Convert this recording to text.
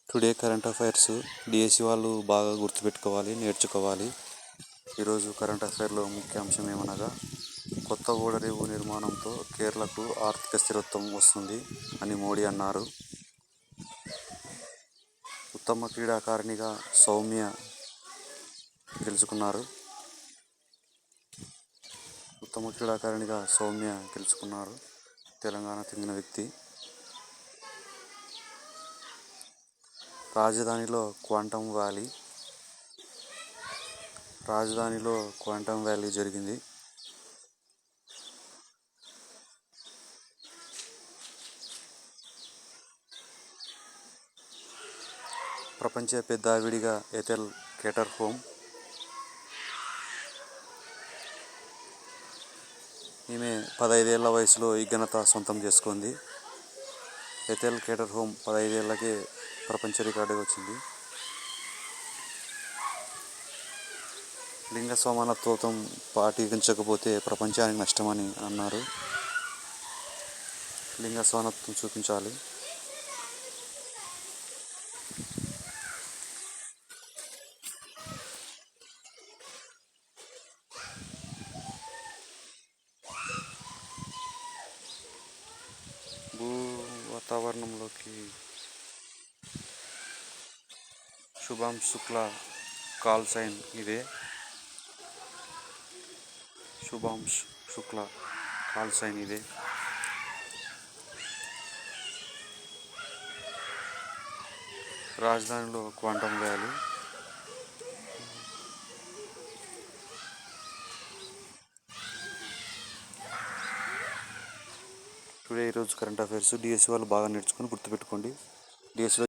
Today current affairs DSC వాళ్ళు బాగా గుర్తుపెట్టుకోవాలి, నేర్చుకోవాలి. ఈరోజు కరెంట్ అఫైర్లో ముఖ్యాంశం ఏమనగా, కొత్త ఓడరేవు నిర్మాణంతో కేరళకు ఆర్థిక స్థిరత్వం వస్తుంది అని మోడీ అన్నారు. ఉత్తమ క్రీడాకారిణిగా సౌమ్య గెలుచుకున్నారు. తెలంగాణ చెందిన వ్యక్తి. రాజధానిలో క్వాంటమ్ వ్యాలీ జరిగింది. ప్రపంచ పెద్ద ఆవిడిగా ఎథెల్ కేటర్హోమ్. ఈమె 15 ఏళ్ల వయసులో ఈ ఘనత సొంతం చేసుకుంది. ఎథెల్ కేటర్హోమ్ 15 ఏళ్లకే ప్రపంచ రికార్డుగా వచ్చింది. లింగ సమానత్వం పాటించకపోతే ప్రపంచానికి నష్టమని అన్నారు. లింగ సమానత్వం చూపించాలి. భూ వాతావరణంలోకి శుభాంశు శుక్లా కాల్ సైన్ ఇదే. రాజధానిలో క్వాంటమ్ వ్యాలీ. టుడే ఈరోజు కరెంట్ అఫైర్స్ డిఎస్సి వాళ్ళు బాగా నేర్చుకొని గుర్తుపెట్టుకోండి. డిఎస్సిలో